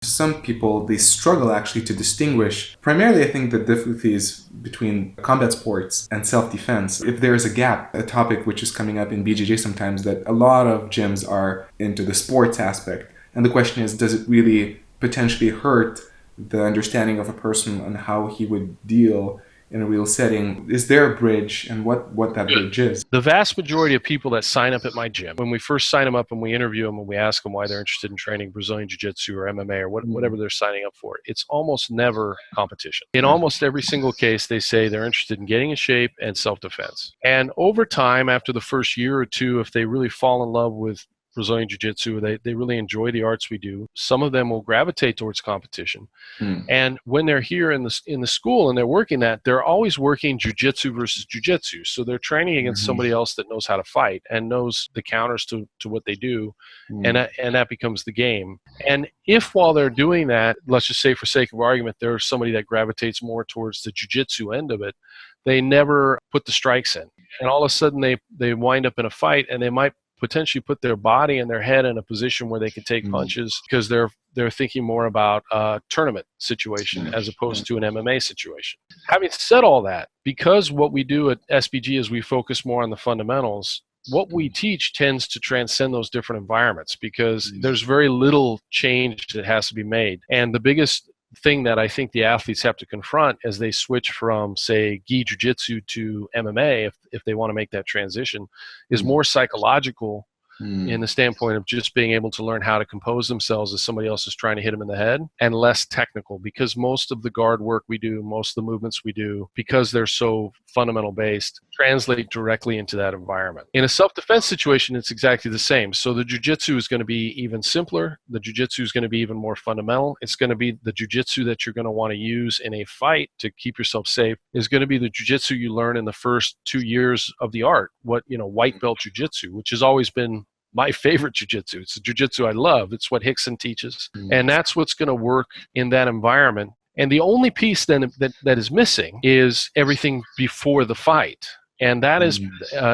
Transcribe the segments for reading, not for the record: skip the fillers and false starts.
Some people, they struggle actually to distinguish. Primarily, I think the difficulty is between combat sports and self-defense. If there is a gap, a topic which is coming up in BJJ sometimes, that a lot of gyms are into the sports aspect. And the question is, does it really potentially hurt the understanding of a person on how he would deal in a real setting? Is there a bridge, and what that bridge is? The vast majority of people that sign up at my gym, when we first sign them up and we interview them and we ask them why they're interested in training Brazilian Jiu-Jitsu or MMA or whatever they're signing up for, it's almost never competition. In almost every single case, they say they're interested in getting in shape and self-defense. And over time, after the first year or two, if they really fall in love with Brazilian Jiu-Jitsu, they really enjoy the arts we do, some of them will gravitate towards competition. And when they're here in the school and they're working that, they're always working Jiu-Jitsu versus Jiu-Jitsu. So they're training against somebody else that knows how to fight and knows the counters to what they do, and that becomes the game. And if while they're doing that, let's just say for sake of argument, there's somebody that gravitates more towards the Jiu-Jitsu end of it, they never put the strikes in. And all of a sudden they wind up in a fight, and they might potentially put their body and their head in a position where they can take punches because they're thinking more about a tournament situation as opposed to an MMA situation. Having said all that, because what we do at SBG is we focus more on the fundamentals, what we teach tends to transcend those different environments because there's very little change that has to be made. And the biggest thing that I think the athletes have to confront as they switch from, say, gi jiu-jitsu to MMA, if they want to make that transition, is more psychological in the standpoint of just being able to learn how to compose themselves as somebody else is trying to hit them in the head, and less technical, because most of the guard work we do, most of the movements we do, because they're so fundamental based, translate directly into that environment. In a self-defense situation, it's exactly the same. So the jiu-jitsu is going to be even simpler. The jiu-jitsu is going to be even more fundamental. It's going to be the jiu-jitsu that you're going to want to use in a fight to keep yourself safe is going to be the jiu-jitsu you learn in the first 2 years of the art, white belt jiu-jitsu, which has always been my favorite jiu-jitsu. It's the jiu-jitsu I love. It's what Hickson teaches. And that's what's going to work in that environment. And the only piece then that is missing is everything before the fight. And that is,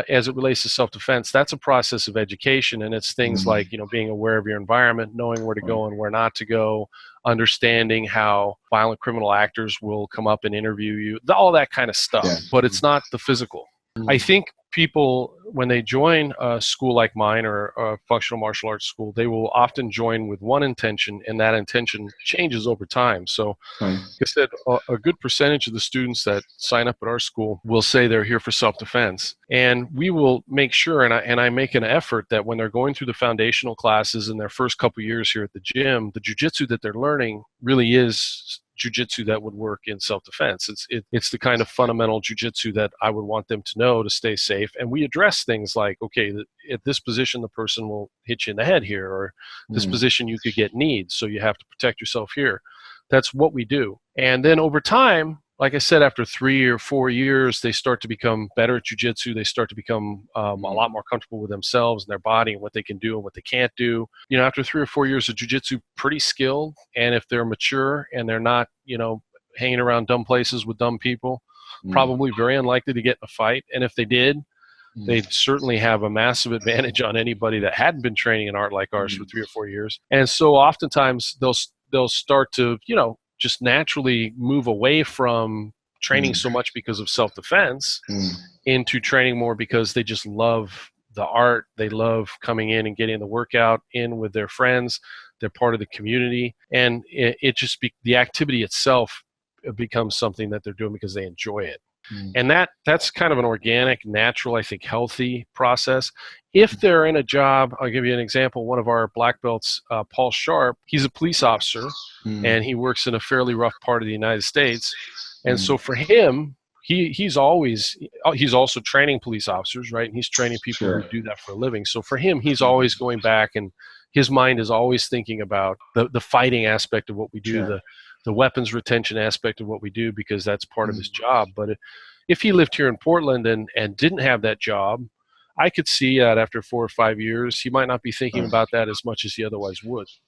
as it relates to self-defense, that's a process of education. And it's things like, being aware of your environment, knowing where to go and where not to go, understanding how violent criminal actors will come up and interview you, all that kind of stuff. But it's not the physical. I think people, when they join a school like mine or a functional martial arts school, they will often join with one intention, and that intention changes over time. So, like I said, a good percentage of the students that sign up at our school will say they're here for self-defense. And we will make sure, and I make an effort that when they're going through the foundational classes in their first couple years here at the gym, the jiu-jitsu that they're learning really is jiu-jitsu that would work in self-defense. It's the kind of fundamental jiu-jitsu that I would want them to know to stay safe. And we address things like, okay, at this position, the person will hit you in the head here, or this position you could get kneed, so you have to protect yourself here. That's what we do. And then over time, like I said, after 3 or 4 years, they start to become better at jiu-jitsu. They start to become a lot more comfortable with themselves and their body and what they can do and what they can't do. After 3 or 4 years of jiu-jitsu, pretty skilled. And if they're mature and they're not, hanging around dumb places with dumb people, probably very unlikely to get in a fight. And if they did, they'd certainly have a massive advantage on anybody that hadn't been training an art like ours for 3 or 4 years. And so oftentimes they'll start to, just naturally move away from training so much because of self-defense into training more because they just love the art. They love coming in and getting the workout in with their friends. They're part of the community. And the activity itself becomes something that they're doing because they enjoy it. And that's kind of an organic, natural, I think, healthy process. If they're in a job, I'll give you an example. One of our black belts, Paul Sharp, he's a police officer, and he works in a fairly rough part of the United States. And so for him, he's also training police officers, right? And he's training people who do that for a living. So for him, he's always going back, and his mind is always thinking about the fighting aspect of what we do, the weapons retention aspect of what we do, because that's part of his job. But if he lived here in Portland and didn't have that job, I could see that after 4 or 5 years, he might not be thinking about that as much as he otherwise would.